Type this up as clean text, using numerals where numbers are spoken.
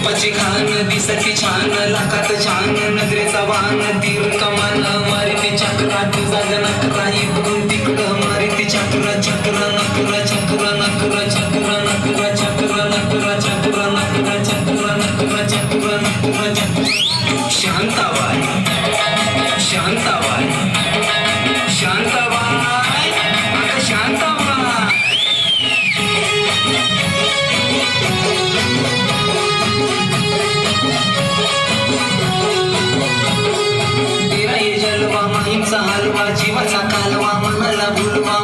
रूपाची खान दिसती छान लाखात छान नजरेचा वाहन तीर कमान मारिती चक्रा तुझा नकरा इकडून तिकडं मारिती चक्रा चक्रा नकरा चक्रा नकरा चक्रा नकरा चक्रा नकरा चक्रा नकरा चक्रा नकरा चक्रा नकरा चक्रा शांताबाई शांताबाई शांताबाई अगं शांताबाई तेरा ये जलवा माहीमचा हलवा जीवाचा कालवा मनाला भुलवा